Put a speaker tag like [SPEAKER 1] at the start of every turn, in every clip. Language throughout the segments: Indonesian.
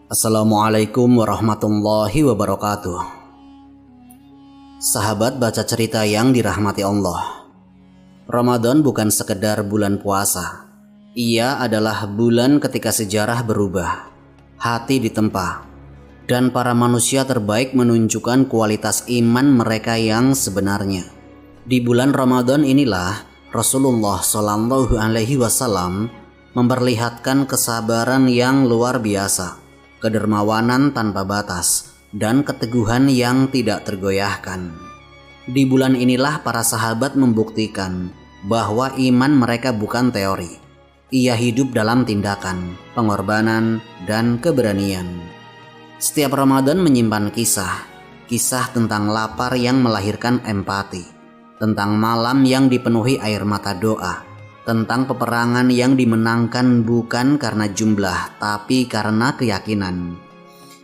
[SPEAKER 1] Assalamualaikum warahmatullahi wabarakatuh. Sahabat baca cerita yang dirahmati Allah, Ramadan bukan sekedar bulan puasa. Ia adalah bulan ketika sejarah berubah, hati ditempa, dan para manusia terbaik menunjukkan kualitas iman mereka yang sebenarnya. Di bulan Ramadan inilah Rasulullah Shallallahu Alaihi Wasallam memperlihatkan kesabaran yang luar biasa, kedermawanan tanpa batas, dan keteguhan yang tidak tergoyahkan. Di bulan inilah para sahabat membuktikan bahwa iman mereka bukan teori. Ia hidup dalam tindakan, pengorbanan, dan keberanian. Setiap Ramadan menyimpan kisah tentang lapar yang melahirkan empati, tentang malam yang dipenuhi air mata doa, tentang peperangan yang dimenangkan bukan karena jumlah tapi karena keyakinan.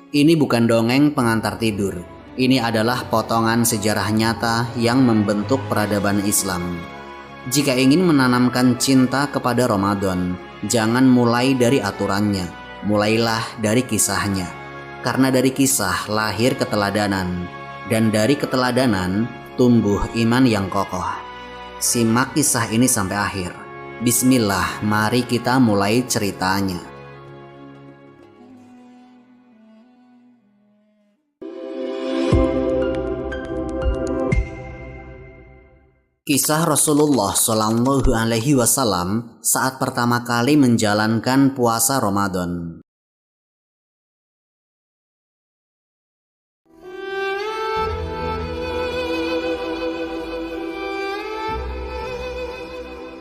[SPEAKER 1] Ini bukan dongeng pengantar tidur. Ini adalah potongan sejarah nyata yang membentuk peradaban Islam. Jika ingin menanamkan cinta kepada Ramadan, jangan mulai dari aturannya, mulailah dari kisahnya. Karena dari kisah lahir keteladanan, dan dari keteladanan tumbuh iman yang kokoh. Simak kisah ini sampai akhir. Bismillah, mari kita mulai ceritanya. Kisah Rasulullah Shallallahu Alaihi Wasallam saat pertama kali menjalankan puasa Ramadan.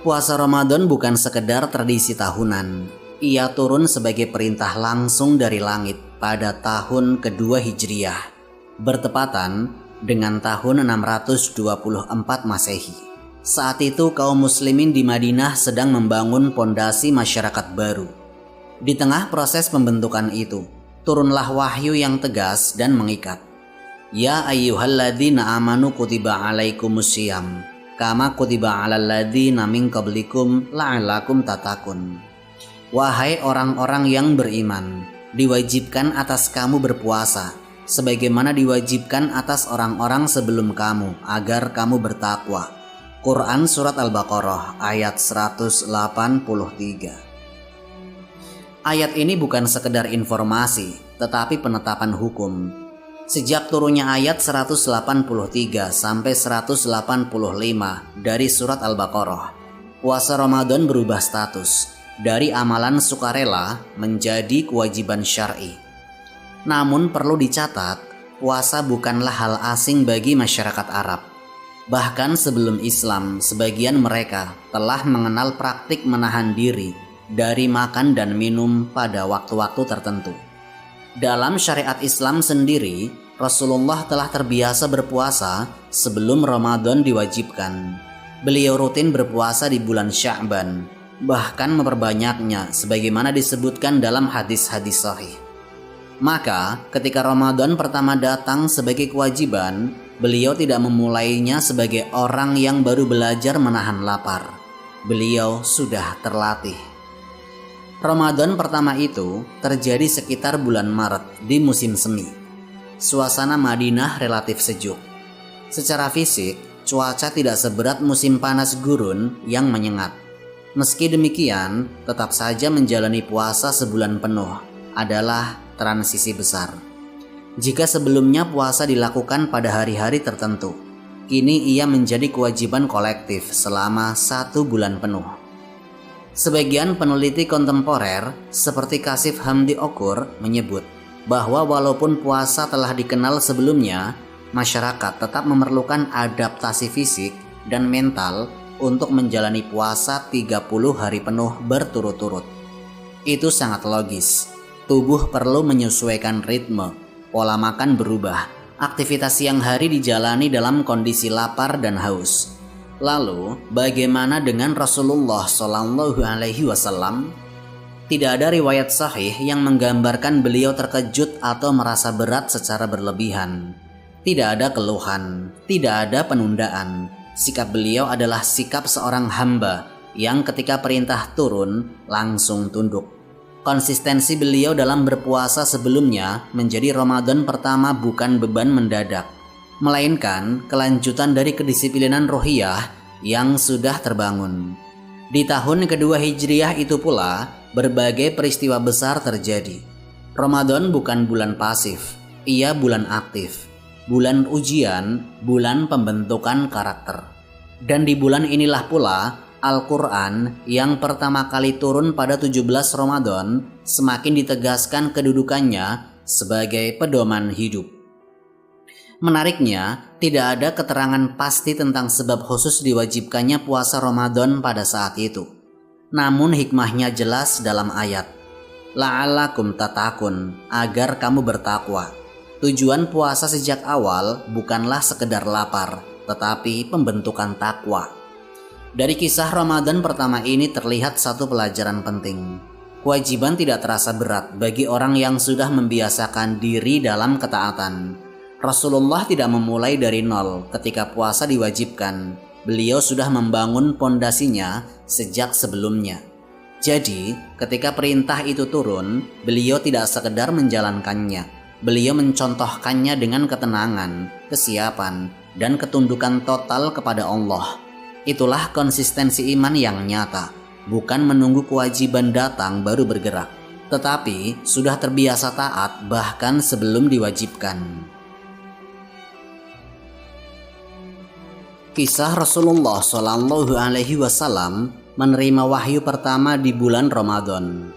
[SPEAKER 1] Puasa Ramadan bukan sekedar tradisi tahunan. Ia turun sebagai perintah langsung dari langit pada tahun kedua Hijriah, bertepatan dengan tahun 624 Masehi. Saat itu kaum muslimin di Madinah sedang membangun pondasi masyarakat baru. Di tengah proses pembentukan itu, turunlah wahyu yang tegas dan mengikat. Ya ayyuhalladzina amanu kutiba alaikumusiyam kama kutiba alal ladzina min qablikum la'allakum tatakun. Wahai orang-orang yang beriman, diwajibkan atas kamu berpuasa sebagaimana diwajibkan atas orang-orang sebelum kamu agar kamu bertakwa. Quran Surat Al-Baqarah ayat 183. Ayat ini bukan sekedar informasi, tetapi penetapan hukum. Sejak turunnya ayat 183 sampai 185 dari surat Al-Baqarah, puasa Ramadan berubah status dari amalan sukarela menjadi kewajiban syar'i. Namun perlu dicatat, puasa bukanlah hal asing bagi masyarakat Arab. Bahkan sebelum Islam, sebagian mereka telah mengenal praktik menahan diri dari makan dan minum pada waktu-waktu tertentu. Dalam syariat Islam sendiri, Rasulullah telah terbiasa berpuasa sebelum Ramadan diwajibkan. Beliau rutin berpuasa di bulan Sya'ban, bahkan memperbanyaknya sebagaimana disebutkan dalam hadis-hadis sahih. Maka ketika Ramadan pertama datang sebagai kewajiban, beliau tidak memulainya sebagai orang yang baru belajar menahan lapar. Beliau sudah terlatih. Ramadan pertama itu terjadi sekitar bulan Maret di musim semi. Suasana Madinah relatif sejuk. Secara fisik, cuaca tidak seberat musim panas gurun yang menyengat. Meski demikian, tetap saja menjalani puasa sebulan penuh adalah transisi besar. Jika sebelumnya puasa dilakukan pada hari-hari tertentu, kini ia menjadi kewajiban kolektif selama 1 bulan penuh. Sebagian peneliti kontemporer seperti Kasif Hamdi Okur menyebut bahwa walaupun puasa telah dikenal sebelumnya, masyarakat tetap memerlukan adaptasi fisik dan mental untuk menjalani puasa 30 hari penuh berturut-turut. Itu sangat logis. Tubuh perlu menyesuaikan ritme, pola makan berubah, aktivitas siang hari dijalani dalam kondisi lapar dan haus. Lalu, bagaimana dengan Rasulullah Shallallahu Alaihi Wasallam? Tidak ada riwayat sahih yang menggambarkan beliau terkejut atau merasa berat secara berlebihan. Tidak ada keluhan, tidak ada penundaan. Sikap beliau adalah sikap seorang hamba yang ketika perintah turun langsung tunduk. Konsistensi beliau dalam berpuasa sebelumnya menjadi Ramadan pertama bukan beban mendadak, melainkan kelanjutan dari kedisiplinan rohiyah yang sudah terbangun. Di tahun kedua Hijriah itu pula, berbagai peristiwa besar terjadi. Ramadan bukan bulan pasif, ia bulan aktif, bulan ujian, bulan pembentukan karakter. Dan di bulan inilah pula Al-Quran yang pertama kali turun pada 17 Ramadan semakin ditegaskan kedudukannya sebagai pedoman hidup. Menariknya, tidak ada keterangan pasti tentang sebab khusus diwajibkannya puasa Ramadan pada saat itu. Namun hikmahnya jelas dalam ayat, la'allakum tatakun, agar kamu bertakwa. Tujuan puasa sejak awal bukanlah sekedar lapar, tetapi pembentukan takwa. Dari kisah Ramadan pertama ini terlihat satu pelajaran penting. Kewajiban tidak terasa berat bagi orang yang sudah membiasakan diri dalam ketaatan. Rasulullah tidak memulai dari nol ketika puasa diwajibkan. Beliau sudah membangun pondasinya sejak sebelumnya. Jadi, ketika perintah itu turun, beliau tidak sekedar menjalankannya. Beliau mencontohkannya dengan ketenangan, kesiapan, dan ketundukan total kepada Allah. Itulah konsistensi iman yang nyata, bukan menunggu kewajiban datang baru bergerak, tetapi sudah terbiasa taat bahkan sebelum diwajibkan. Kisah Rasulullah Shallallahu Alaihi Wasallam menerima wahyu pertama di bulan Ramadan.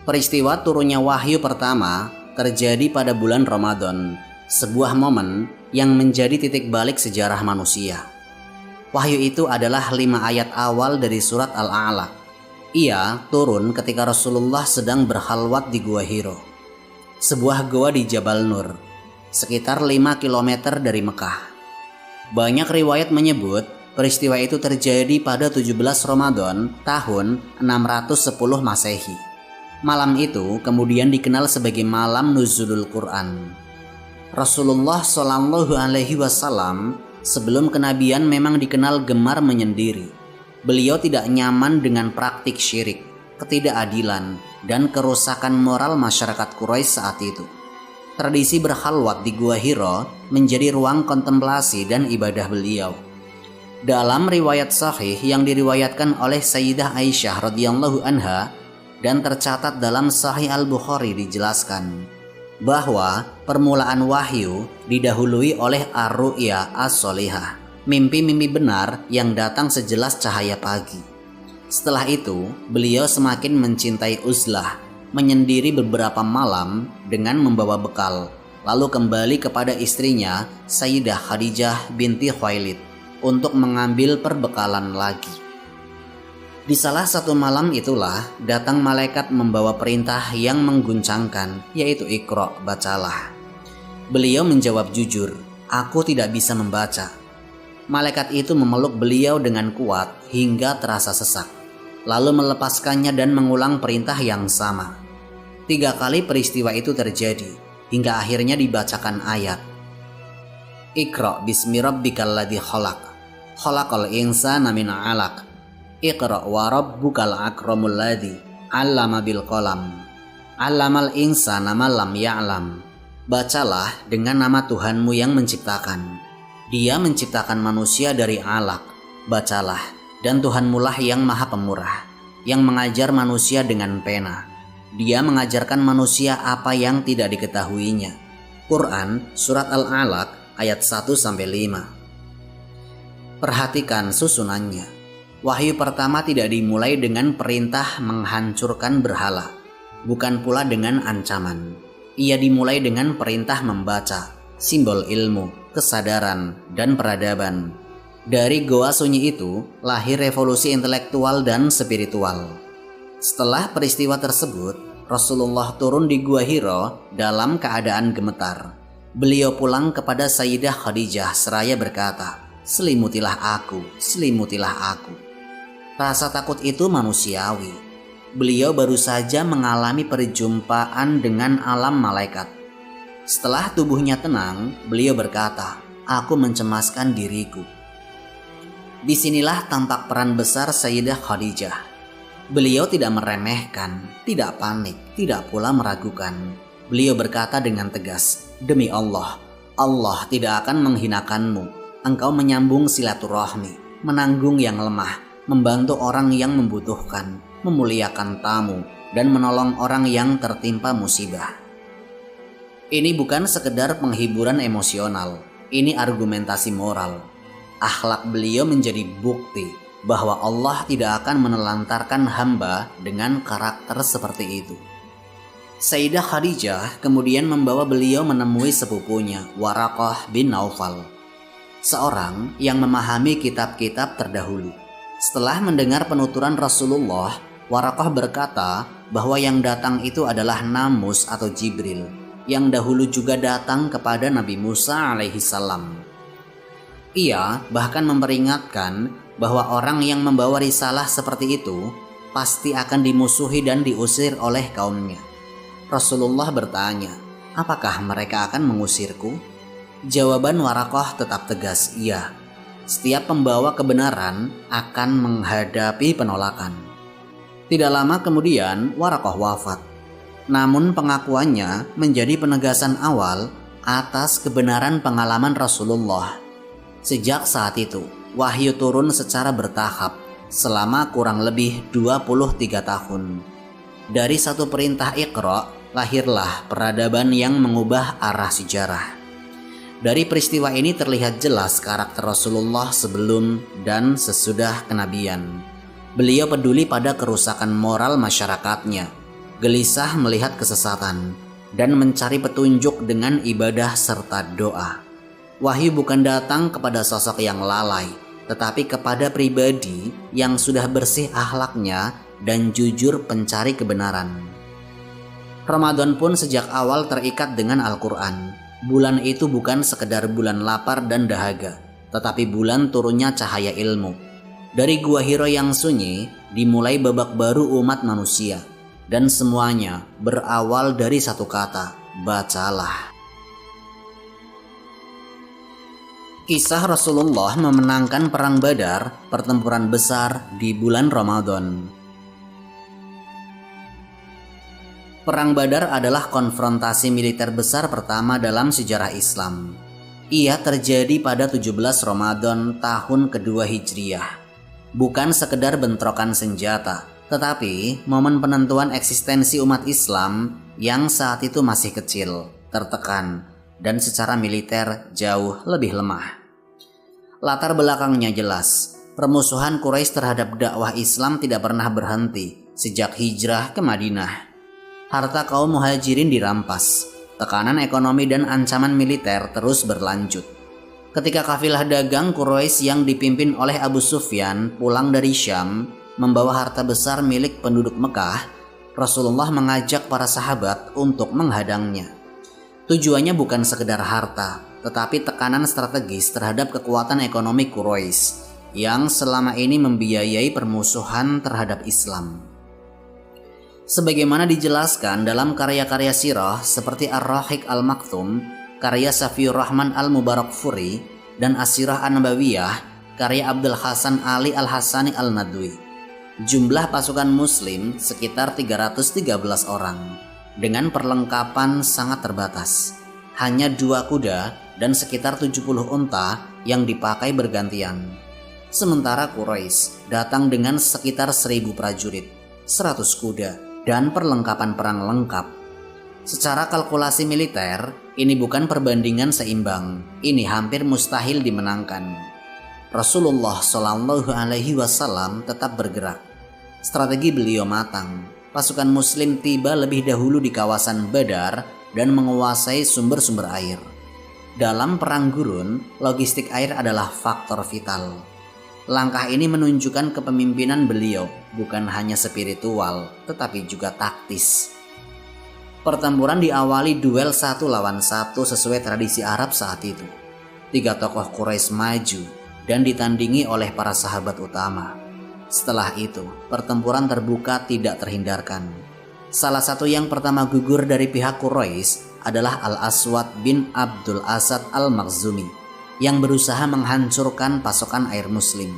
[SPEAKER 1] Peristiwa turunnya wahyu pertama terjadi pada bulan Ramadan, sebuah momen yang menjadi titik balik sejarah manusia. Wahyu itu adalah 5 ayat awal dari surat Al-A'la. Ia turun ketika Rasulullah sedang berkhalwat di Gua Hiro, sebuah gua di Jabal Nur, sekitar 5 km dari Mekah. Banyak riwayat menyebut peristiwa itu terjadi pada 17 Ramadan tahun 610 Masehi. Malam itu kemudian dikenal sebagai malam nuzulul Quran. Rasulullah Shallallahu Alaihi Wasallam sebelum kenabian memang dikenal gemar menyendiri. Beliau tidak nyaman dengan praktik syirik, ketidakadilan, dan kerusakan moral masyarakat Quraisy saat itu. Tradisi berkhalwat di Gua Hiro menjadi ruang kontemplasi dan ibadah beliau. Dalam riwayat sahih yang diriwayatkan oleh Sayyidah Aisyah radhiyallahu anha dan tercatat dalam Sahih Al-Bukhari dijelaskan bahwa permulaan wahyu didahului oleh ar-ru'ya as-solihah, mimpi-mimpi benar yang datang sejelas cahaya pagi. Setelah itu, beliau semakin mencintai uzlah, menyendiri beberapa malam dengan membawa bekal, lalu kembali kepada istrinya Sayyidah Khadijah binti Khuwailid untuk mengambil perbekalan lagi. Di salah satu malam itulah datang malaikat membawa perintah yang mengguncangkan, yaitu Iqra, bacalah. Beliau menjawab jujur, aku tidak bisa membaca. Malaikat itu memeluk beliau dengan kuat hingga terasa sesak, lalu melepaskannya dan mengulang perintah yang sama. 3 kali peristiwa itu terjadi, hingga akhirnya dibacakan ayat, Iqra bismi rabbikal ladzi khalaq, khalaqal insana min 'alaq. Iqra wa rabbukal akramul ladzi 'allama bil qalam, 'allamal insana ma lam ya'lam. Bacalah dengan nama Tuhanmu yang menciptakan. Dia menciptakan manusia dari alaq. Bacalah, dan Tuhanmulah yang Maha Pemurah, yang mengajar manusia dengan pena. Dia mengajarkan manusia apa yang tidak diketahuinya. Quran Surat Al-Alaq ayat 1-5. Perhatikan susunannya. Wahyu pertama tidak dimulai dengan perintah menghancurkan berhala, bukan pula dengan ancaman. Ia dimulai dengan perintah membaca, simbol ilmu, kesadaran, dan peradaban. Dari goa sunyi itu lahir revolusi intelektual dan spiritual. Setelah peristiwa tersebut, Rasulullah turun di Gua Hiro dalam keadaan gemetar. Beliau pulang kepada Sayyidah Khadijah seraya berkata, selimutilah aku, selimutilah aku. Rasa takut itu manusiawi. Beliau baru saja mengalami perjumpaan dengan alam malaikat. Setelah tubuhnya tenang, beliau berkata, aku mencemaskan diriku. Disinilah tampak peran besar Sayyidah Khadijah. Beliau tidak meremehkan, tidak panik, tidak pula meragukan. Beliau berkata dengan tegas, "Demi Allah, Allah tidak akan menghinakanmu. Engkau menyambung silaturahmi, menanggung yang lemah, membantu orang yang membutuhkan, memuliakan tamu, dan menolong orang yang tertimpa musibah." Ini bukan sekedar penghiburan emosional, ini argumentasi moral. Akhlak beliau menjadi bukti bahwa Allah tidak akan menelantarkan hamba dengan karakter seperti itu. Sayyidah Khadijah kemudian membawa beliau menemui sepupunya, Waraqah bin Naufal, seorang yang memahami kitab-kitab terdahulu. Setelah mendengar penuturan Rasulullah, Waraqah berkata bahwa yang datang itu adalah Namus atau Jibril, yang dahulu juga datang kepada Nabi Musa alaihi salam. Ia bahkan memperingatkan bahwa orang yang membawa risalah seperti itu pasti akan dimusuhi dan diusir oleh kaumnya. Rasulullah bertanya, "Apakah mereka akan mengusirku?" Jawaban Waraqah tetap tegas, "Iya. Setiap pembawa kebenaran akan menghadapi penolakan." Tidak lama kemudian Waraqah wafat. Namun pengakuannya menjadi penegasan awal atas kebenaran pengalaman Rasulullah. Sejak saat itu, wahyu turun secara bertahap selama kurang lebih 23 tahun. Dari satu perintah Iqra, lahirlah peradaban yang mengubah arah sejarah. Dari peristiwa ini terlihat jelas karakter Rasulullah sebelum dan sesudah kenabian. Beliau peduli pada kerusakan moral masyarakatnya, gelisah melihat kesesatan, dan mencari petunjuk dengan ibadah serta doa. Wahyu bukan datang kepada sosok yang lalai, tetapi kepada pribadi yang sudah bersih akhlaknya dan jujur pencari kebenaran. Ramadan pun sejak awal terikat dengan Al-Quran. Bulan itu bukan sekedar bulan lapar dan dahaga, tetapi bulan turunnya cahaya ilmu. Dari gua Hiro yang sunyi, dimulai babak baru umat manusia. Dan semuanya berawal dari satu kata, bacalah. Kisah Rasulullah memenangkan Perang Badar, pertempuran besar di bulan Ramadan. Perang Badar adalah konfrontasi militer besar pertama dalam sejarah Islam. Ia terjadi pada 17 Ramadan tahun kedua Hijriah. Bukan sekedar bentrokan senjata, tetapi momen penentuan eksistensi umat Islam yang saat itu masih kecil, tertekan, dan secara militer jauh lebih lemah. Latar belakangnya jelas. Permusuhan Quraisy terhadap dakwah Islam tidak pernah berhenti sejak hijrah ke Madinah. Harta kaum muhajirin dirampas, tekanan ekonomi dan ancaman militer terus berlanjut. Ketika kafilah dagang Quraisy yang dipimpin oleh Abu Sufyan pulang dari Syam membawa harta besar milik penduduk Mekah, Rasulullah mengajak para sahabat untuk menghadangnya. Tujuannya bukan sekedar harta, tetapi tekanan strategis terhadap kekuatan ekonomi Quraisy yang selama ini membiayai permusuhan terhadap Islam. Sebagaimana dijelaskan dalam karya-karya sirah seperti Ar-Rahiq Al-Maktum, karya Safiur Rahman Al-Mubarakfuri, dan As-Sirah An-Nabawiyah, karya Abdul Hasan Ali Al-Hasani Al-Nadwi. Jumlah pasukan muslim sekitar 313 orang, dengan perlengkapan sangat terbatas. Hanya 2 kuda dan sekitar 70 unta yang dipakai bergantian. Sementara Quraisy datang dengan sekitar 1000 prajurit, 100 kuda, dan perlengkapan perang lengkap. Secara kalkulasi militer, ini bukan perbandingan seimbang. Ini hampir mustahil dimenangkan. Rasulullah Shallallahu Alaihi Wasallam tetap bergerak. Strategi beliau matang. Pasukan Muslim tiba lebih dahulu di kawasan Badar dan menguasai sumber-sumber air. Dalam perang gurun, logistik air adalah faktor vital. Langkah ini menunjukkan kepemimpinan beliau, bukan hanya spiritual, tetapi juga taktis. Pertempuran diawali duel 1 lawan 1 sesuai tradisi Arab saat itu. 3 tokoh Quraisy maju dan ditandingi oleh para sahabat utama. Setelah itu, pertempuran terbuka tidak terhindarkan. Salah satu yang pertama gugur dari pihak Quraisy adalah Al-Aswad bin Abdul Asad Al-Makhzumi, yang berusaha menghancurkan pasokan air Muslim.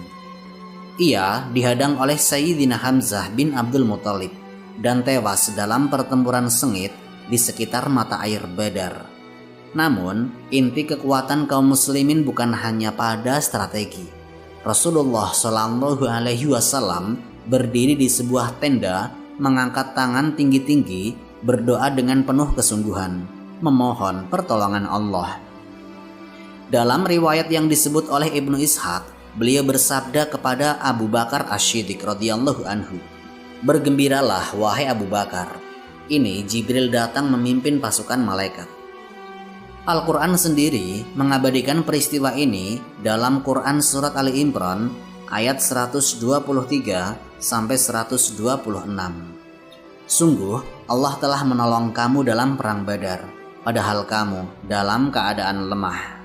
[SPEAKER 1] Ia dihadang oleh Sayyidina Hamzah bin Abdul Muthalib dan tewas dalam pertempuran sengit di sekitar mata air Badar. Namun, inti kekuatan kaum muslimin bukan hanya pada strategi. Rasulullah Shallallahu Alaihi Wasallam berdiri di sebuah tenda, mengangkat tangan tinggi-tinggi, berdoa dengan penuh kesungguhan, memohon pertolongan Allah. Dalam riwayat yang disebut oleh Ibnu Ishaq, beliau bersabda kepada Abu Bakar Asy-Syiddiq radhiyallahu anhu, "Bergembiralah wahai Abu Bakar, ini Jibril datang memimpin pasukan malaikat." Al-Quran sendiri mengabadikan peristiwa ini dalam Quran Surat Ali Imran ayat 123 sampai 126. Sungguh Allah telah menolong kamu dalam perang Badar, padahal kamu dalam keadaan lemah.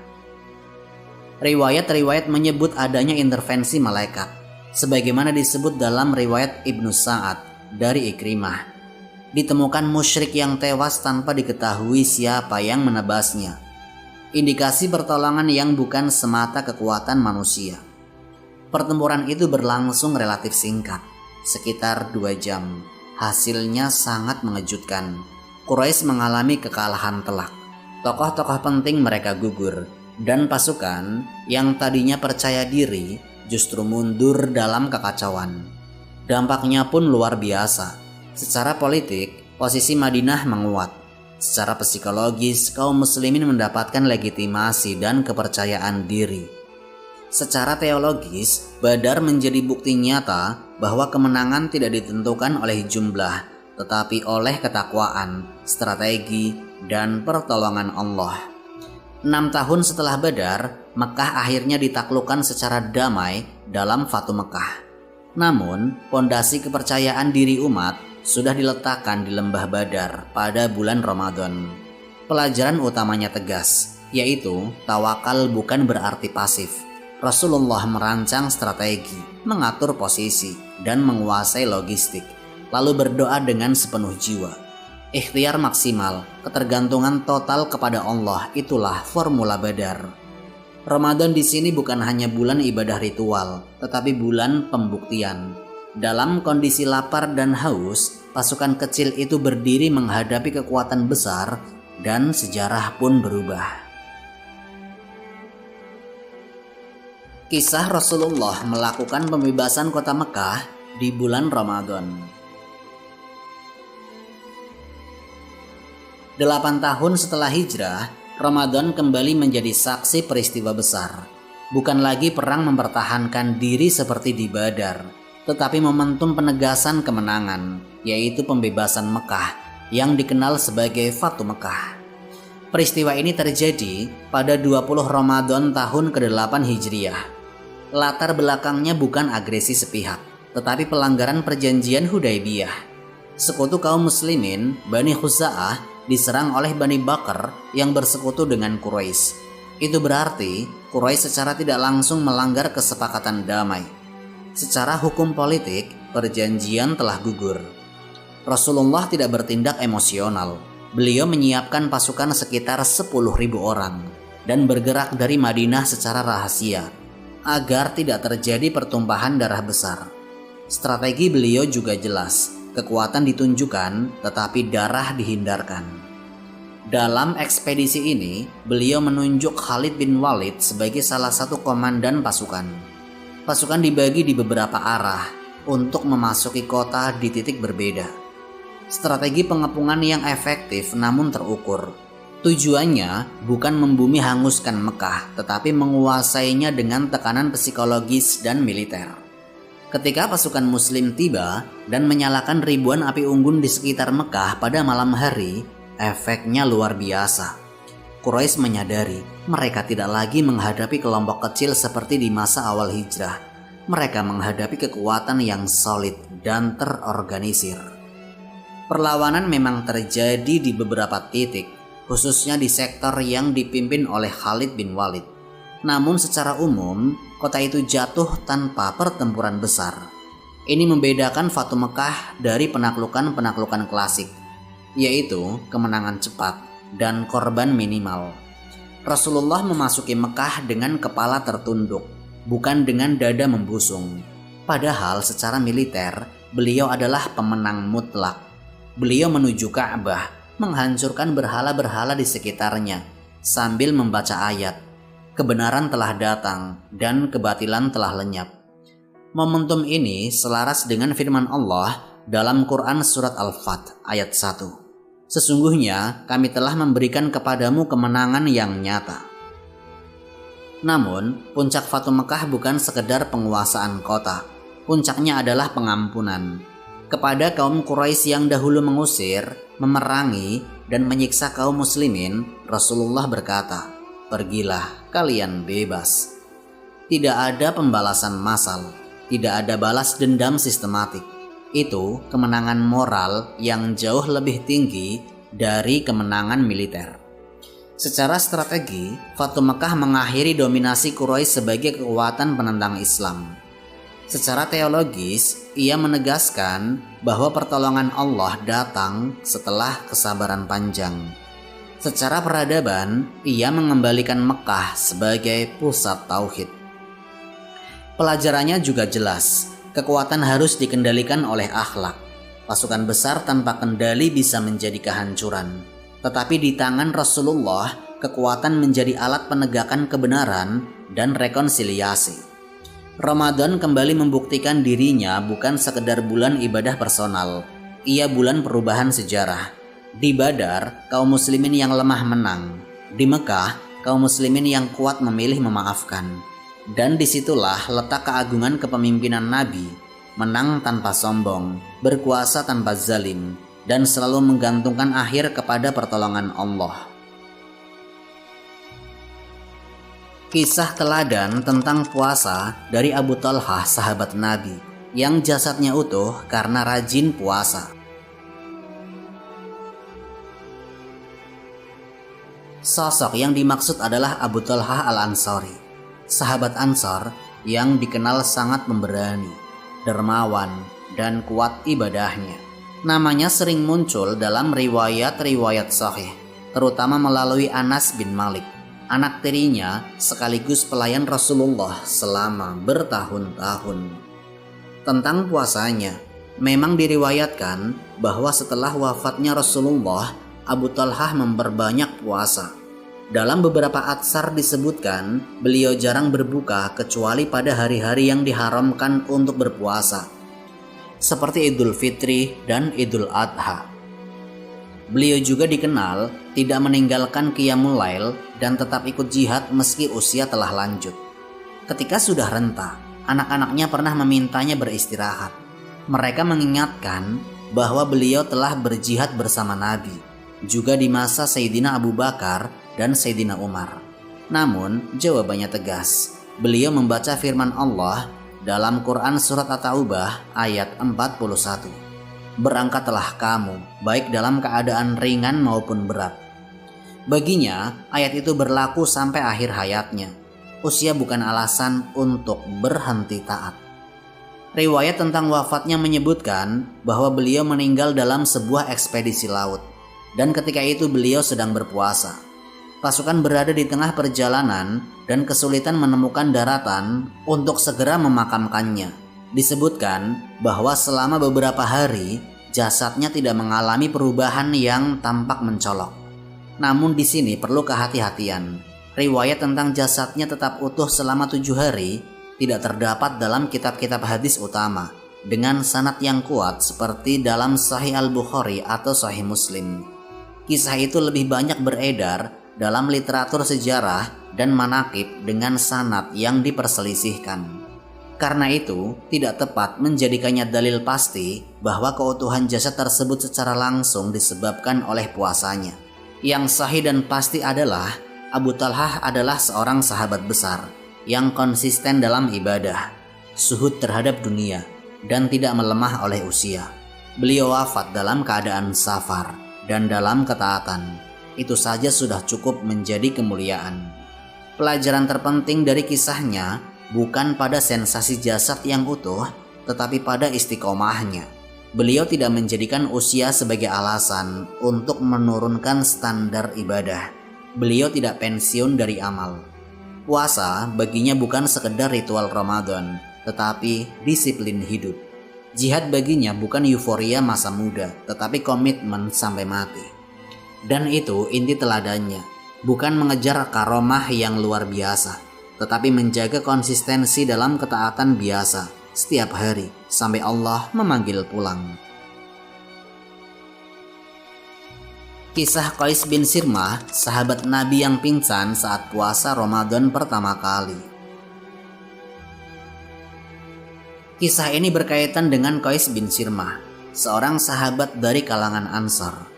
[SPEAKER 1] Riwayat-riwayat menyebut adanya intervensi malaikat, sebagaimana disebut dalam riwayat Ibnu Sa'ad dari Ikrimah. Ditemukan musyrik yang tewas tanpa diketahui siapa yang menebasnya. Indikasi pertolongan yang bukan semata kekuatan manusia. Pertempuran itu berlangsung relatif singkat, sekitar 2 jam. Hasilnya sangat mengejutkan. Quraisy mengalami kekalahan telak. Tokoh-tokoh penting mereka gugur, dan pasukan yang tadinya percaya diri justru mundur dalam kekacauan. Dampaknya pun luar biasa. Secara politik, posisi Madinah menguat. Secara psikologis, kaum muslimin mendapatkan legitimasi dan kepercayaan diri. Secara teologis, Badar menjadi bukti nyata bahwa kemenangan tidak ditentukan oleh jumlah, tetapi oleh ketakwaan, strategi, dan pertolongan Allah. 6 tahun setelah Badar, Mekah akhirnya ditaklukkan secara damai dalam Fatu Mekah. Namun, pondasi kepercayaan diri umat sudah diletakkan di lembah Badar pada bulan Ramadan. Pelajaran utamanya tegas, yaitu tawakal bukan berarti pasif. Rasulullah merancang strategi, mengatur posisi, dan menguasai logistik, lalu berdoa dengan sepenuh jiwa. Ikhtiar maksimal, ketergantungan total kepada Allah, itulah formula Badar. Ramadan di sini bukan hanya bulan ibadah ritual, tetapi bulan pembuktian. Dalam kondisi lapar dan haus, pasukan kecil itu berdiri menghadapi kekuatan besar, dan sejarah pun berubah. Kisah Rasulullah melakukan pembebasan kota Mekah di bulan Ramadan. 8 tahun setelah hijrah, Ramadan kembali menjadi saksi peristiwa besar. Bukan lagi perang mempertahankan diri seperti di Badar, tetapi momentum penegasan kemenangan, yaitu pembebasan Mekah yang dikenal sebagai Fatu Mekah. Peristiwa ini terjadi pada 20 Ramadan tahun ke-8 Hijriah. Latar belakangnya bukan agresi sepihak, tetapi pelanggaran perjanjian Hudaybiyah. Sekutu kaum muslimin, Bani Khuza'ah, diserang oleh Bani Bakr yang bersekutu dengan Quraisy. Itu berarti Quraisy secara tidak langsung melanggar kesepakatan damai. Secara hukum politik, perjanjian telah gugur. Rasulullah tidak bertindak emosional. Beliau menyiapkan pasukan sekitar 10.000 orang dan bergerak dari Madinah secara rahasia agar tidak terjadi pertumpahan darah besar. Strategi beliau juga jelas, kekuatan ditunjukkan tetapi darah dihindarkan. Dalam ekspedisi ini, beliau menunjuk Khalid bin Walid sebagai salah satu komandan pasukan. Pasukan dibagi di beberapa arah untuk memasuki kota di titik berbeda. Strategi pengepungan yang efektif namun terukur. Tujuannya bukan membumi hanguskan Mekah, tetapi menguasainya dengan tekanan psikologis dan militer. Ketika pasukan muslim tiba dan menyalakan ribuan api unggun di sekitar Mekah pada malam hari, efeknya luar biasa. Quraisy menyadari mereka tidak lagi menghadapi kelompok kecil seperti di masa awal hijrah. Mereka menghadapi kekuatan yang solid dan terorganisir. Perlawanan memang terjadi di beberapa titik, khususnya di sektor yang dipimpin oleh Khalid bin Walid. Namun secara umum, kota itu jatuh tanpa pertempuran besar. Ini membedakan Fatu Mekah dari penaklukan-penaklukan klasik, yaitu kemenangan cepat dan korban minimal. Rasulullah memasuki Mekah dengan kepala tertunduk, bukan dengan dada membusung. Padahal secara militer, beliau adalah pemenang mutlak. Beliau menuju Ka'bah, menghancurkan berhala-berhala di sekitarnya, sambil membaca ayat, "Kebenaran telah datang dan kebatilan telah lenyap." Momentum ini selaras dengan firman Allah dalam Quran Surat Al-Fath ayat 1. "Sesungguhnya kami telah memberikan kepadamu kemenangan yang nyata." Namun, puncak Fatu Mekah bukan sekedar penguasaan kota. Puncaknya adalah pengampunan. Kepada kaum Quraisy yang dahulu mengusir, memerangi, dan menyiksa kaum muslimin, Rasulullah berkata, "Pergilah, kalian bebas." Tidak ada pembalasan massal, tidak ada balas dendam sistematik. Itu kemenangan moral yang jauh lebih tinggi dari kemenangan militer. Secara strategi, Fatu Mekah mengakhiri dominasi Quraisy sebagai kekuatan penentang Islam. Secara teologis, ia menegaskan bahwa pertolongan Allah datang setelah kesabaran panjang. Secara peradaban, ia mengembalikan Mekah sebagai pusat tauhid. Pelajarannya juga jelas, kekuatan harus dikendalikan oleh akhlak. Pasukan besar tanpa kendali bisa menjadi kehancuran. Tetapi di tangan Rasulullah, kekuatan menjadi alat penegakan kebenaran dan rekonsiliasi. Ramadan kembali membuktikan dirinya bukan sekedar bulan ibadah personal. Ia bulan perubahan sejarah. Di Badar, kaum muslimin yang lemah menang. Di Mekah, kaum muslimin yang kuat memilih memaafkan. Dan disitulah letak keagungan kepemimpinan Nabi, menang tanpa sombong, berkuasa tanpa zalim, dan selalu menggantungkan akhir kepada pertolongan Allah. Kisah teladan tentang puasa dari Abu Talhah, sahabat Nabi, yang jasadnya utuh karena rajin puasa. Sosok yang dimaksud adalah Abu Talhah Al-Ansari, sahabat Ansar yang dikenal sangat pemberani, dermawan, dan kuat ibadahnya. Namanya sering muncul dalam riwayat-riwayat sahih, terutama melalui Anas bin Malik, anak tirinya sekaligus pelayan Rasulullah selama bertahun-tahun. Tentang puasanya, memang diriwayatkan bahwa setelah wafatnya Rasulullah, Abu Talhah memperbanyak puasa. Dalam beberapa atsar disebutkan, beliau jarang berbuka kecuali pada hari-hari yang diharamkan untuk berpuasa, seperti Idul Fitri dan Idul Adha. Beliau juga dikenal tidak meninggalkan qiyamul lail dan tetap ikut jihad meski usia telah lanjut. Ketika sudah renta, anak-anaknya pernah memintanya beristirahat. Mereka mengingatkan bahwa beliau telah berjihad bersama Nabi, juga di masa Sayyidina Abu Bakar dan Sayyidina Umar. Namun jawabannya tegas. Beliau membaca firman Allah dalam Quran Surat At-Taubah ayat 41. "Berangkatlah kamu, baik dalam keadaan ringan maupun berat." Baginya, ayat itu berlaku sampai akhir hayatnya. Usia bukan alasan untuk berhenti taat. Riwayat tentang wafatnya menyebutkan bahwa beliau meninggal dalam sebuah ekspedisi laut, dan ketika itu beliau sedang berpuasa. Pasukan berada di tengah perjalanan dan kesulitan menemukan daratan untuk segera memakamkannya. Disebutkan bahwa selama beberapa hari jasadnya tidak mengalami perubahan yang tampak mencolok. Namun di sini perlu kehati-hatian. Riwayat tentang jasadnya tetap utuh selama 7 hari tidak terdapat dalam kitab-kitab hadis utama dengan sanad yang kuat seperti dalam Sahih Al-Bukhari atau Sahih Muslim. Kisah itu lebih banyak beredar dalam literatur sejarah dan manaqib dengan sanad yang diperselisihkan. Karena itu, tidak tepat menjadikannya dalil pasti bahwa keutuhan jasad tersebut secara langsung disebabkan oleh puasanya. Yang sahih dan pasti adalah Abu Talhah adalah seorang sahabat besar yang konsisten dalam ibadah, zuhud terhadap dunia, dan tidak melemah oleh usia. Beliau wafat dalam keadaan safar dan dalam ketaatan. Itu saja sudah cukup menjadi kemuliaan. Pelajaran terpenting dari kisahnya bukan pada sensasi jasad yang utuh, tetapi pada istiqomahnya. Beliau tidak menjadikan usia sebagai alasan untuk menurunkan standar ibadah. Beliau tidak pensiun dari amal. Puasa baginya bukan sekedar ritual Ramadan, tetapi disiplin hidup. Jihad baginya bukan euforia masa muda, tetapi komitmen sampai mati. Dan itu inti teladannya, bukan mengejar karomah yang luar biasa, tetapi menjaga konsistensi dalam ketaatan biasa setiap hari sampai Allah memanggil pulang. Kisah Qais bin Sirmah, sahabat Nabi yang pingsan saat puasa Ramadan pertama kali. Kisah ini berkaitan dengan Qais bin Sirmah, seorang sahabat dari kalangan Ansar.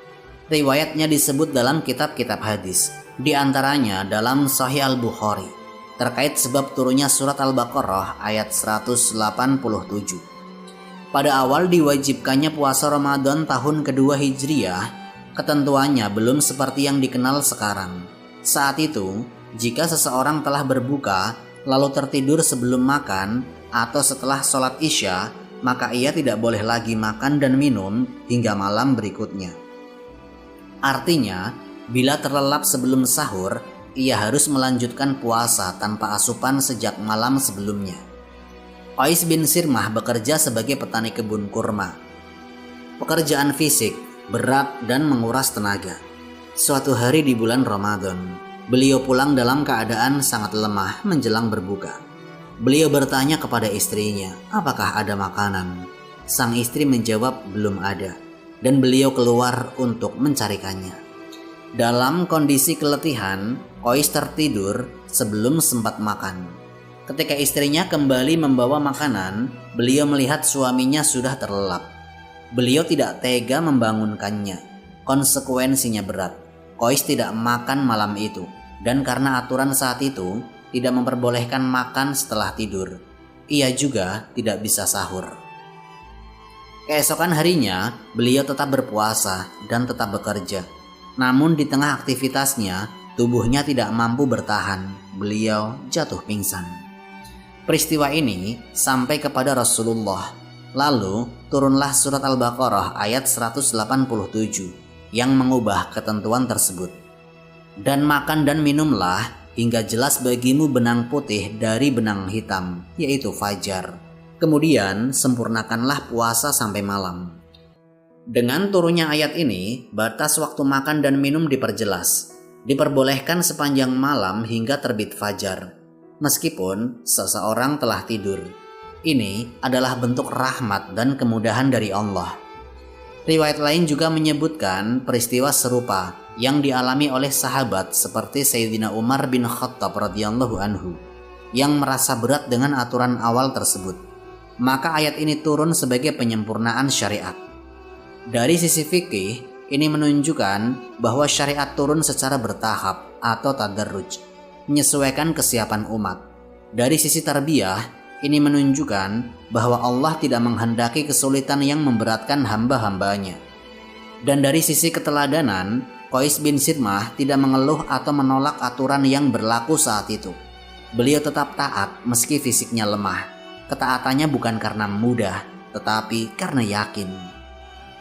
[SPEAKER 1] Riwayatnya disebut dalam kitab-kitab hadis, di antaranya dalam Sahih Al-Bukhari, terkait sebab turunnya surat Al-Baqarah ayat 187. Pada awal diwajibkannya puasa Ramadan tahun kedua Hijriyah, ketentuannya belum seperti yang dikenal sekarang. Saat itu, jika seseorang telah berbuka lalu tertidur sebelum makan atau setelah sholat Isya, maka ia tidak boleh lagi makan dan minum hingga malam berikutnya. Artinya, bila terlelap sebelum sahur, ia harus melanjutkan puasa tanpa asupan sejak malam sebelumnya. Qais bin Sirmah bekerja sebagai petani kebun kurma. Pekerjaan fisik, berat dan menguras tenaga. Suatu hari di bulan Ramadan, beliau pulang dalam keadaan sangat lemah menjelang berbuka. Beliau bertanya kepada istrinya, apakah ada makanan? Sang istri menjawab belum ada, dan beliau keluar untuk mencarikannya. Dalam kondisi keletihan, Qais tertidur sebelum sempat makan. Ketika istrinya kembali membawa makanan, beliau melihat suaminya sudah terlelap. Beliau tidak tega membangunkannya. Konsekuensinya berat. Qais tidak makan malam itu, dan karena aturan saat itu tidak memperbolehkan makan setelah tidur, ia juga tidak bisa sahur. Keesokan harinya, beliau tetap berpuasa dan tetap bekerja. Namun di tengah aktivitasnya, tubuhnya tidak mampu bertahan. Beliau jatuh pingsan. Peristiwa ini sampai kepada Rasulullah. Lalu turunlah surat Al-Baqarah ayat 187 yang mengubah ketentuan tersebut. Dan makan dan minumlah hingga jelas bagimu benang putih dari benang hitam, yaitu fajar. Kemudian sempurnakanlah puasa sampai malam. Dengan turunnya ayat ini, batas waktu makan dan minum diperjelas. Diperbolehkan sepanjang malam hingga terbit fajar, meskipun seseorang telah tidur. Ini adalah bentuk rahmat dan kemudahan dari Allah. Riwayat lain juga menyebutkan peristiwa serupa yang dialami oleh sahabat seperti Sayyidina Umar bin Khattab radhiyallahu anhu yang merasa berat dengan aturan awal tersebut. Maka ayat ini turun sebagai penyempurnaan syariat. Dari sisi fikih, ini menunjukkan bahwa syariat turun secara bertahap atau tadarruj, menyesuaikan kesiapan umat. Dari sisi tarbiyah, ini menunjukkan bahwa Allah tidak menghendaki kesulitan yang memberatkan hamba-hambanya. Dan dari sisi keteladanan, Qais bin Sirmah tidak mengeluh atau menolak aturan yang berlaku saat itu. Beliau tetap taat meski fisiknya lemah. Ketaatannya bukan karena mudah, tetapi karena yakin.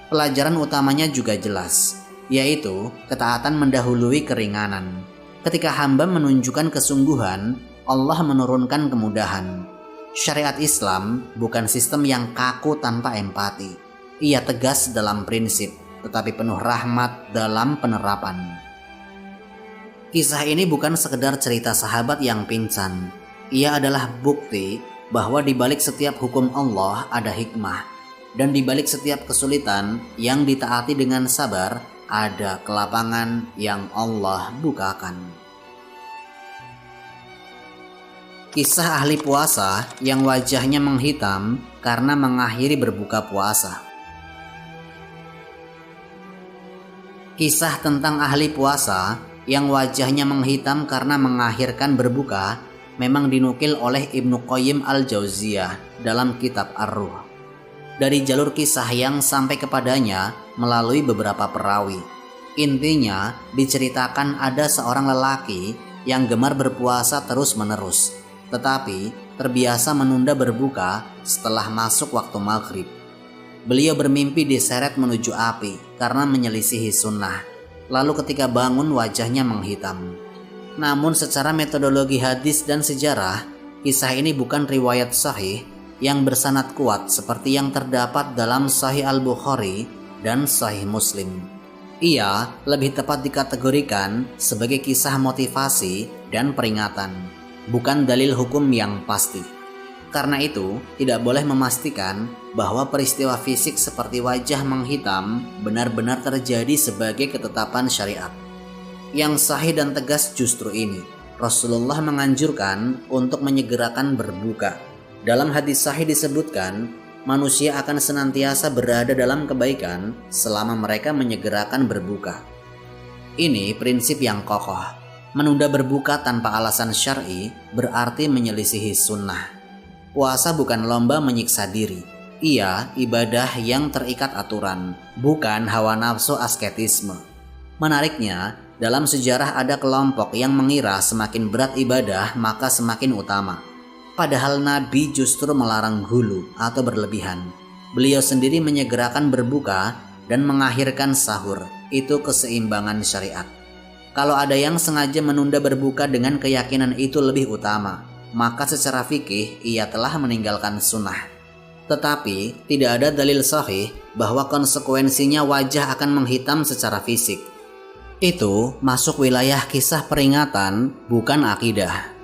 [SPEAKER 1] Pelajaran utamanya juga jelas, yaitu ketaatan mendahului keringanan. Ketika hamba menunjukkan kesungguhan, Allah menurunkan kemudahan. Syariat Islam bukan sistem yang kaku tanpa empati. Ia tegas dalam prinsip, tetapi penuh rahmat dalam penerapan. Kisah ini bukan sekedar cerita sahabat yang pingsan. Ia adalah bukti bahwa di balik setiap hukum Allah ada hikmah, dan di balik setiap kesulitan yang ditaati dengan sabar ada kelapangan yang Allah bukakan. Kisah ahli puasa yang wajahnya menghitam karena mengakhiri berbuka puasa. Kisah tentang ahli puasa yang wajahnya menghitam karena mengakhirkan berbuka memang dinukil oleh Ibnu Qayyim Al-Jauziyah dalam kitab Ar-Ruh. Dari jalur kisah yang sampai kepadanya melalui beberapa perawi. Intinya diceritakan ada seorang lelaki yang gemar berpuasa terus-menerus, tetapi terbiasa menunda berbuka setelah masuk waktu maghrib. Beliau bermimpi diseret menuju api karena menyelisihi sunnah. Lalu ketika bangun wajahnya menghitam. Namun secara metodologi hadis dan sejarah, kisah ini bukan riwayat sahih yang bersanad kuat seperti yang terdapat dalam Sahih Al-Bukhari dan Sahih Muslim. Ia lebih tepat dikategorikan sebagai kisah motivasi dan peringatan, bukan dalil hukum yang pasti. Karena itu, tidak boleh memastikan bahwa peristiwa fisik seperti wajah menghitam benar-benar terjadi sebagai ketetapan syariat. Yang sahih dan tegas justru ini, Rasulullah menganjurkan untuk menyegerakan berbuka. Dalam hadis sahih disebutkan, manusia akan senantiasa berada dalam kebaikan selama mereka menyegerakan berbuka. Ini prinsip yang kokoh. Menunda berbuka tanpa alasan syar'i berarti menyelisihi sunnah. Puasa bukan lomba menyiksa diri. Ia ibadah yang terikat aturan, bukan hawa nafsu asketisme. Menariknya, dalam sejarah ada kelompok yang mengira semakin berat ibadah maka semakin utama. Padahal Nabi justru melarang hulu atau berlebihan. Beliau sendiri menyegerakan berbuka dan mengakhirkan sahur. Itu keseimbangan syariat. Kalau ada yang sengaja menunda berbuka dengan keyakinan itu lebih utama, maka secara fikih ia telah meninggalkan sunnah. Tetapi tidak ada dalil sahih bahwa konsekuensinya wajah akan menghitam secara fisik. Itu masuk wilayah kisah peringatan, bukan akidah.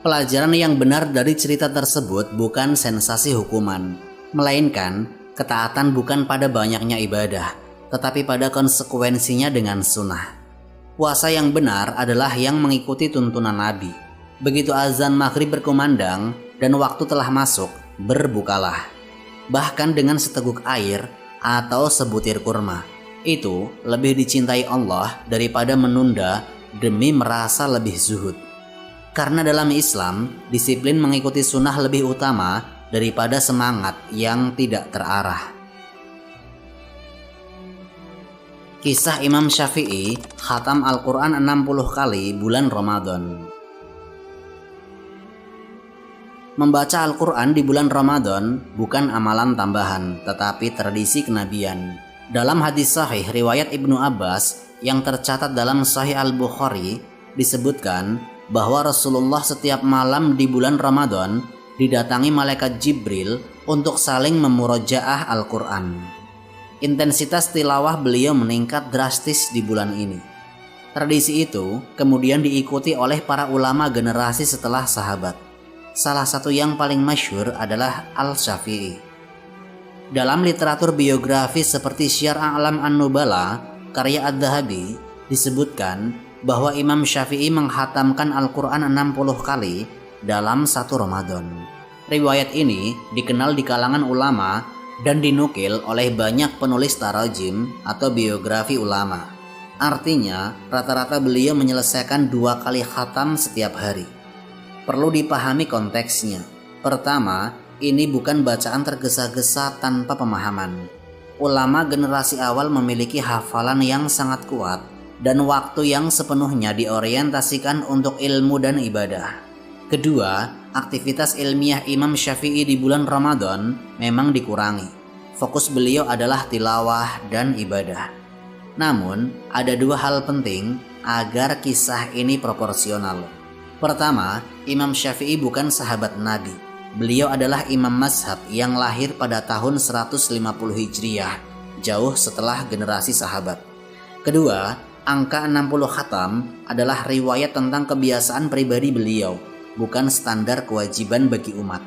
[SPEAKER 1] Pelajaran yang benar dari cerita tersebut bukan sensasi hukuman, melainkan ketaatan bukan pada banyaknya ibadah, tetapi pada konsekuensinya dengan sunnah. Puasa yang benar adalah yang mengikuti tuntunan Nabi. Begitu azan maghrib berkumandang dan waktu telah masuk, berbukalah. Bahkan dengan seteguk air atau sebutir kurma. Itu lebih dicintai Allah daripada menunda demi merasa lebih zuhud. Karena dalam Islam, disiplin mengikuti sunnah lebih utama daripada semangat yang tidak terarah. Kisah Imam Syafi'i khatam Al-Quran 60 kali bulan Ramadan. Membaca Al-Quran di bulan Ramadan bukan amalan tambahan, tetapi tradisi kenabian. Dalam hadis sahih riwayat Ibnu Abbas yang tercatat dalam Sahih Al-Bukhari, disebutkan bahwa Rasulullah setiap malam di bulan Ramadan didatangi malaikat Jibril untuk saling memurojaah Al-Quran. Intensitas tilawah beliau meningkat drastis di bulan ini. Tradisi itu kemudian diikuti oleh para ulama generasi setelah sahabat. Salah satu yang paling masyhur adalah Al-Syafi'i. Dalam literatur biografi seperti Syiar A'lam An-Nubala, karya Adz-Dzahabi, disebutkan bahwa Imam Syafi'i menghatamkan Al-Quran 60 kali dalam satu Ramadan. Riwayat ini dikenal di kalangan ulama dan dinukil oleh banyak penulis tarajim atau biografi ulama. Artinya, rata-rata beliau menyelesaikan 2 kali khatam setiap hari. Perlu dipahami konteksnya. Pertama, ini bukan bacaan tergesa-gesa tanpa pemahaman. Ulama generasi awal memiliki hafalan yang sangat kuat dan waktu yang sepenuhnya diorientasikan untuk ilmu dan ibadah. Kedua, aktivitas ilmiah Imam Syafi'i di bulan Ramadan memang dikurangi. Fokus beliau adalah tilawah dan ibadah. Namun, ada 2 hal penting agar kisah ini proporsional. Pertama, Imam Syafi'i bukan sahabat Nabi. Beliau adalah imam mazhab yang lahir pada tahun 150 Hijriah, jauh setelah generasi sahabat. Kedua, angka 60 khatam adalah riwayat tentang kebiasaan pribadi beliau, bukan standar kewajiban bagi umat.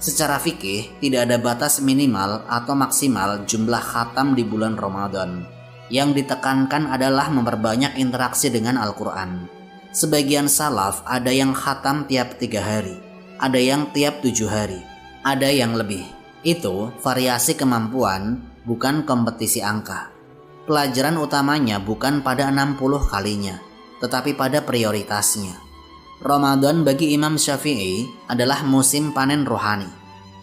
[SPEAKER 1] Secara fikih, tidak ada batas minimal atau maksimal jumlah khatam di bulan Ramadan. Yang ditekankan adalah memperbanyak interaksi dengan Al-Quran. Sebagian salaf ada yang khatam tiap 3 hari, ada yang tiap 7 hari, ada yang lebih. Itu variasi kemampuan, bukan kompetisi angka. Pelajaran utamanya bukan pada 60 kalinya, tetapi pada prioritasnya. Ramadan bagi Imam Syafi'i adalah musim panen rohani.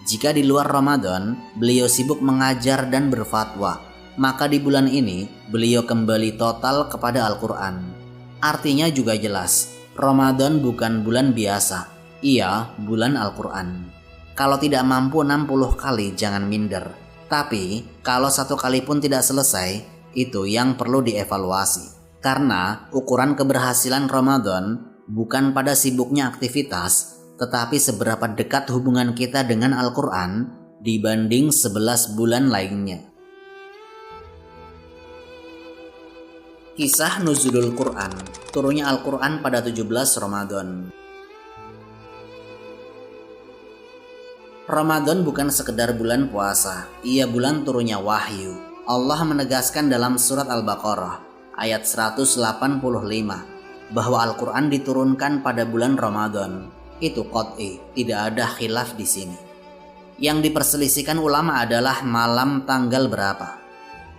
[SPEAKER 1] Jika di luar Ramadan, beliau sibuk mengajar dan berfatwa, maka di bulan ini beliau kembali total kepada Al-Quran. Artinya juga jelas, Ramadan bukan bulan biasa, ia bulan Al-Quran. Kalau tidak mampu 60 kali jangan minder. Tapi kalau 1 kali pun tidak selesai, itu yang perlu dievaluasi. Karena ukuran keberhasilan Ramadan bukan pada sibuknya aktivitas, tetapi seberapa dekat hubungan kita dengan Al-Quran dibanding 11 bulan lainnya. Kisah Nuzulul Quran, turunnya Al-Quran pada 17 Ramadan. Ramadan bukan sekedar bulan puasa, ia bulan turunnya wahyu. Allah menegaskan dalam surat Al-Baqarah ayat 185 bahwa Al-Quran diturunkan pada bulan Ramadan. Itu qat'i, tidak ada khilaf di sini. Yang diperselisihkan ulama adalah malam tanggal berapa.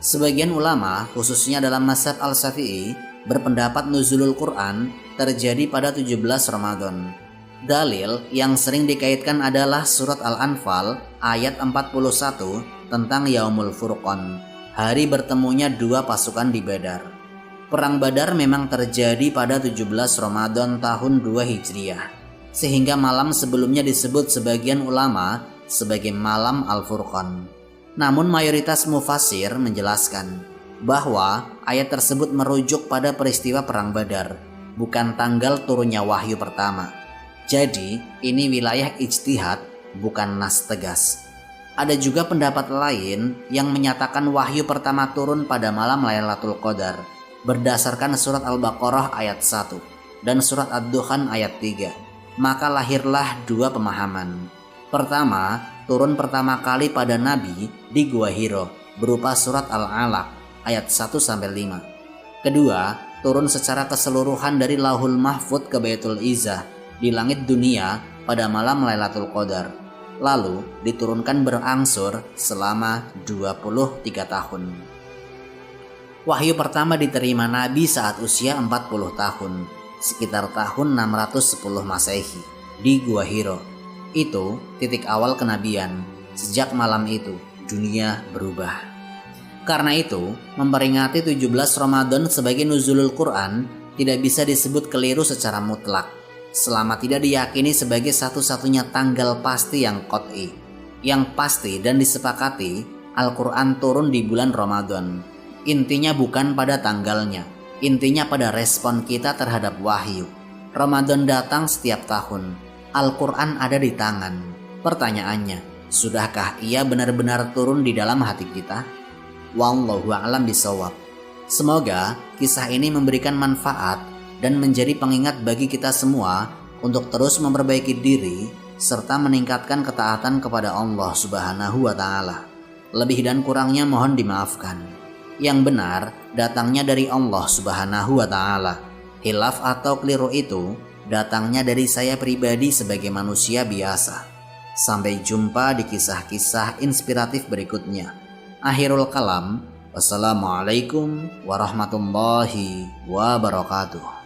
[SPEAKER 1] Sebagian ulama, khususnya dalam mazhab Al-Syafi'i, berpendapat nuzulul Quran terjadi pada 17 Ramadan. Dalil yang sering dikaitkan adalah surat Al-Anfal ayat 41 tentang Yaumul Furqan, hari bertemunya dua pasukan di Badar. Perang Badar memang terjadi pada 17 Ramadan tahun 2 Hijriah, sehingga malam sebelumnya disebut sebagian ulama sebagai malam Al-Furqan. Namun mayoritas mufassir menjelaskan bahwa ayat tersebut merujuk pada peristiwa Perang Badar, bukan tanggal turunnya wahyu pertama. Jadi ini wilayah ijtihad, bukan nas tegas. Ada juga pendapat lain yang menyatakan wahyu pertama turun pada malam Lailatul Qadar berdasarkan surat Al-Baqarah ayat 1 dan surat Ad-Dukhan ayat 3. Maka lahirlah dua pemahaman. Pertama, turun pertama kali pada Nabi di Gua Hiro berupa surat Al-Alaq ayat 1-5. Kedua, turun secara keseluruhan dari Lauhul Mahfudz ke Baitul Izzah di langit dunia pada malam Lailatul Qadar, lalu diturunkan berangsur selama 23 tahun. Wahyu pertama diterima Nabi saat usia 40 tahun, sekitar tahun 610 Masehi, di Gua Hiro. Itu titik awal kenabian. Sejak malam itu, dunia berubah. Karena itu, memperingati 17 Ramadan sebagai nuzulul Quran tidak bisa disebut keliru secara mutlak, selama tidak diyakini sebagai satu-satunya tanggal pasti yang qat'i. Yang pasti dan disepakati, Al-Quran turun di bulan Ramadan. Intinya bukan pada tanggalnya, intinya pada respon kita terhadap wahyu. Ramadan datang setiap tahun, Al-Quran ada di tangan. Pertanyaannya, sudahkah ia benar-benar turun di dalam hati kita? Wallahu a'lam bishawab. Semoga kisah ini memberikan manfaat dan menjadi pengingat bagi kita semua untuk terus memperbaiki diri serta meningkatkan ketaatan kepada Allah Subhanahu wa Ta'ala. Lebih dan kurangnya mohon dimaafkan. Yang benar datangnya dari Allah Subhanahu wa Ta'ala. Hilaf atau keliru itu datangnya dari saya pribadi sebagai manusia biasa. Sampai jumpa di kisah-kisah inspiratif berikutnya. Akhirul kalam. Wassalamualaikum warahmatullahi wabarakatuh.